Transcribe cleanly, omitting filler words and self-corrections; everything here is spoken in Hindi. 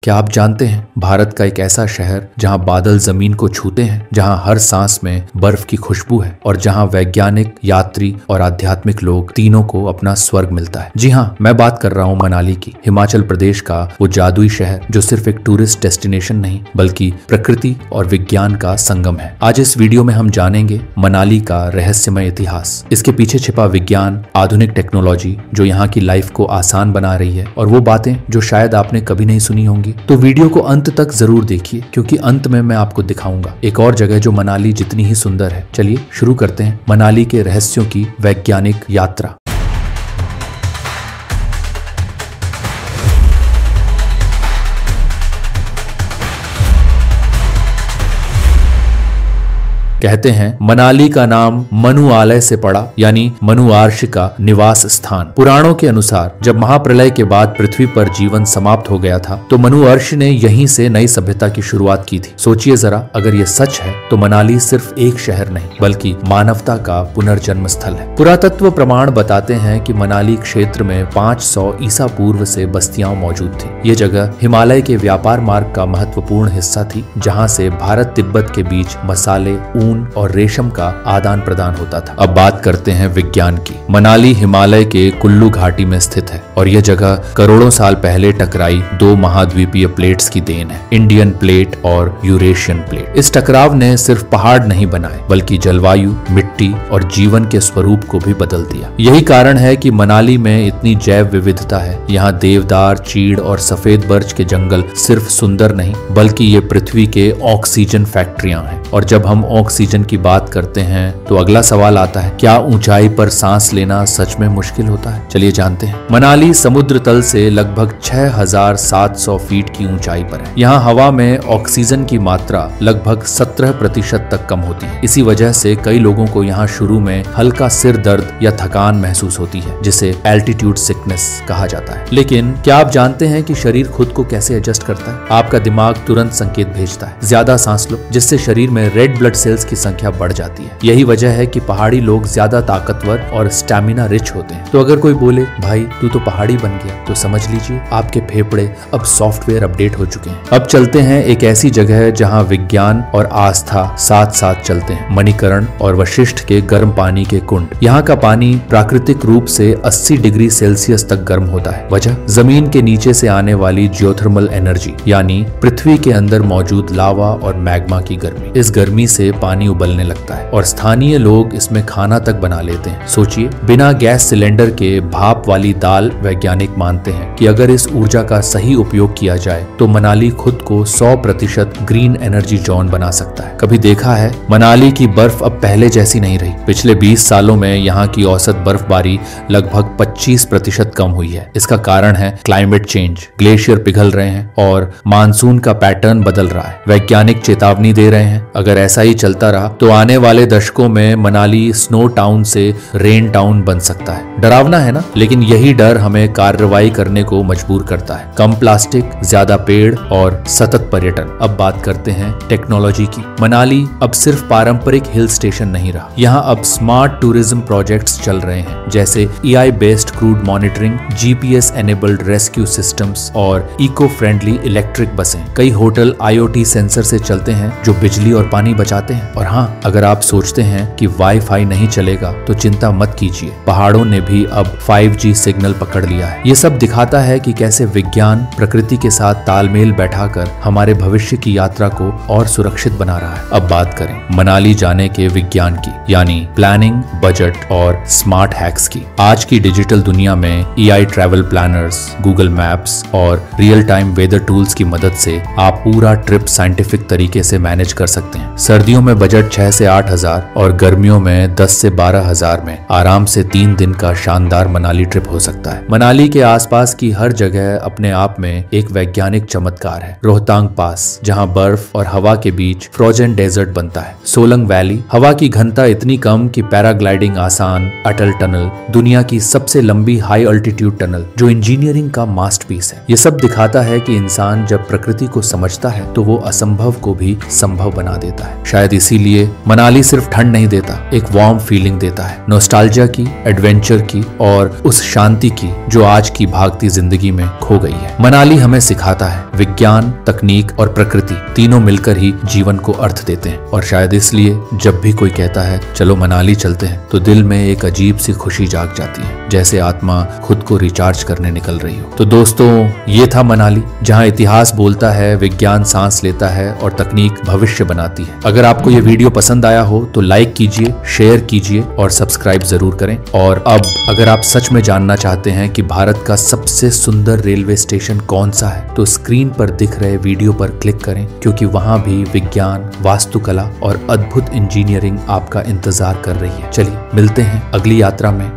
क्या आप जानते हैं भारत का एक ऐसा शहर जहां बादल जमीन को छूते हैं, जहां हर सांस में बर्फ की खुशबू है और जहां वैज्ञानिक, यात्री और आध्यात्मिक लोग तीनों को अपना स्वर्ग मिलता है। जी हाँ, मैं बात कर रहा हूँ मनाली की, हिमाचल प्रदेश का वो जादुई शहर जो सिर्फ एक टूरिस्ट डेस्टिनेशन नहीं बल्कि प्रकृति और विज्ञान का संगम है। आज इस वीडियो में हम जानेंगे मनाली का रहस्यमय इतिहास, इसके पीछे छिपा विज्ञान, आधुनिक टेक्नोलॉजी जो यहाँ की लाइफ को आसान बना रही है और वो बातें जो शायद आपने कभी नहीं सुनी होंगी। तो वीडियो को अंत तक जरूर देखिए क्योंकि अंत में मैं आपको दिखाऊंगा एक और जगह जो मनाली जितनी ही सुंदर है। चलिए शुरू करते हैं मनाली के रहस्यों की वैज्ञानिक यात्रा। कहते हैं मनाली का नाम मनुआलय से पड़ा, यानी मनुआर्ष का निवास स्थान। पुराणों के अनुसार जब महाप्रलय के बाद पृथ्वी पर जीवन समाप्त हो गया था तो मनुआर्ष ने यहीं से नई सभ्यता की शुरुआत की थी। सोचिए जरा, अगर ये सच है तो मनाली सिर्फ एक शहर नहीं बल्कि मानवता का पुनर्जन्म स्थल है। पुरातत्व प्रमाण बताते हैं कि मनाली क्षेत्र में 500 ईसा पूर्व से बस्तियां मौजूद थी। ये जगह हिमालय के व्यापार मार्ग का महत्वपूर्ण हिस्सा थी, जहाँ से भारत तिब्बत के बीच मसाले, और रेशम का आदान प्रदान होता था। अब बात करते हैं विज्ञान की। मनाली हिमालय के कुल्लू घाटी में स्थित है और यह जगह करोड़ों साल पहले टकराई दो महाद्वीपीय प्लेट्स की देन है, इंडियन प्लेट और यूरेशियन प्लेट। इस टकराव ने सिर्फ पहाड़ नहीं बनाए बल्कि जलवायु, मिट्टी और जीवन के स्वरूप को भी बदल दिया। यही कारण है कि मनाली में इतनी जैव विविधता है। यहाँ देवदार, चीड़ और सफेद बर्च के जंगल सिर्फ सुंदर नहीं बल्कि ये पृथ्वी के ऑक्सीजन फैक्ट्रियां हैं। और जब हम ऑक्सीजन की बात करते हैं तो अगला सवाल आता है, क्या ऊंचाई पर सांस लेना सच में मुश्किल होता है? चलिए जानते हैं। मनाली समुद्र तल से लगभग 6700 फीट की ऊंचाई पर है। यहाँ हवा में ऑक्सीजन की मात्रा लगभग 17% तक कम होती है। इसी वजह से कई लोगों को यहाँ शुरू में हल्का सिर दर्द या थकान महसूस होती है, जिसे एल्टीट्यूड सिकनेस कहा जाता है। लेकिन क्या आप जानते हैं कि शरीर खुद को कैसे एडजस्ट करता है? आपका दिमाग तुरंत संकेत भेजता है, ज्यादा सांस लो, जिससे शरीर में रेड ब्लड सेल्स की संख्या बढ़ जाती है। यही वजह है कि पहाड़ी लोग ज्यादा ताकतवर और स्टैमिना रिच होते हैं। तो अगर कोई बोले भाई तू तो पहाड़ी बन गया, तो समझ लीजिए आपके फेफड़े अब सॉफ्टवेयर अपडेट हो चुके हैं। अब चलते हैं एक ऐसी जगह जहां विज्ञान और आस्था साथ साथ चलते हैं, मणिकर्ण और वशिष्ठ के गर्म पानी के कुंड। यहाँ का पानी प्राकृतिक रूप से 80 डिग्री सेल्सियस तक गर्म होता है। वजह जमीन के नीचे से आने वाली जियोथर्मल एनर्जी, यानी पृथ्वी के अंदर मौजूद लावा और मैग्मा की गर्मी। इस गर्मी से पानी उबलने लगता है और स्थानीय लोग इसमें खाना तक बना लेते हैं। सोचिए, बिना गैस सिलेंडर के भाप वाली दाल। वैज्ञानिक मानते हैं कि अगर इस ऊर्जा का सही उपयोग किया जाए तो मनाली खुद को 100% ग्रीन एनर्जी जोन बना सकता है। कभी देखा है, मनाली की बर्फ अब पहले जैसी नहीं रही। पिछले 20 सालों में यहाँ की औसत बर्फबारी लगभग 25% कम हुई है। इसका कारण है क्लाइमेट चेंज, ग्लेशियर पिघल रहे हैं और मानसून का पैटर्न बदल रहा है। वैज्ञानिक चेतावनी दे रहे हैं, अगर ऐसा ही चलता रहा तो आने वाले दशकों में मनाली स्नो टाउन से रेन टाउन बन सकता है। डरावना है ना? लेकिन यही डर हमें कार्रवाई करने को मजबूर करता है। कम प्लास्टिक, ज्यादा पेड़ और सतत पर्यटन। अब बात करते हैं टेक्नोलॉजी की। मनाली अब सिर्फ पारंपरिक हिल स्टेशन नहीं रहा। यहाँ अब स्मार्ट टूरिज्म प्रोजेक्ट्स चल रहे हैं, जैसे AI based crude monitoring, GPS enabled rescue systems और इको फ्रेंडली इलेक्ट्रिक बसें। कई होटल IoT सेंसर से चलते हैं जो बिजली और पानी बचाते हैं। और हाँ, अगर आप सोचते हैं कि वाईफाई नहीं चलेगा तो चिंता मत कीजिए, पहाड़ों ने भी अब 5G सिग्नल पकड़ लिया है। ये सब दिखाता है कि कैसे विज्ञान प्रकृति के साथ तालमेल बैठाकर हमारे भविष्य की यात्रा को और सुरक्षित बना रहा है। अब बात करें मनाली जाने के विज्ञान की, यानी प्लानिंग, बजट और स्मार्ट हैक्स की। आज की डिजिटल दुनिया में AI travel planners, Google maps और रियल टाइम वेदर टूल्स की मदद से आप पूरा ट्रिप साइंटिफिक तरीके से मैनेज कर सकते हैं। सर्दियों में बजट 6 से 8 हजार और गर्मियों में 10 से 12 हजार में आराम से 3 दिन का शानदार मनाली ट्रिप हो सकता है। मनाली के आसपास की हर जगह अपने आप में एक वैज्ञानिक चमत्कार है। रोहतांग पास, जहां बर्फ और हवा के बीच फ्रोजन डेजर्ट बनता है। सोलंग वैली, हवा की घनता इतनी कम कि पैराग्लाइडिंग आसान। अटल टनल, दुनिया की सबसे लंबी हाई अल्टीट्यूड टनल जो इंजीनियरिंग का मास्टरपीस है। ये सब दिखाता है कि इंसान जब प्रकृति को समझता है तो वो असंभव को भी संभव बना देता है। शायद इसीलिए मनाली सिर्फ ठंड नहीं देता, एक वार्म फीलिंग देता है, नॉस्टैल्जिया की, एडवेंचर की और उस शांति की जो आज की भागती जिंदगी में खो गई है। मनाली हमें सिखाता है विज्ञान, तकनीक और प्रकृति तीनों मिलकर ही जीवन को अर्थ देते हैं। और शायद इसलिए जब भी कोई कहता है चलो मनाली चलते हैं तो दिल में एक अजीब सी खुशी जाग जाती है, जैसे आत्मा खुद को रिचार्ज करने निकल रही हो। तो दोस्तों, ये था मनाली, जहां इतिहास बोलता है, विज्ञान सांस लेता है और तकनीक भविष्य बनाती है। अगर आपको ये वीडियो पसंद आया हो तो लाइक कीजिए, शेयर कीजिए और सब्सक्राइब जरूर करें। और अब अगर आप सच में जानना चाहते हैं कि भारत का सबसे सुंदर रेलवे स्टेशन कौन सा है तो स्क्रीन पर दिख रहे वीडियो पर क्लिक करें, क्योंकि वहां भी विज्ञान, वास्तुकला और अद्भुत इंजीनियरिंग आपका इंतजार कर रही है। चलिए मिलते हैं अगली यात्रा में।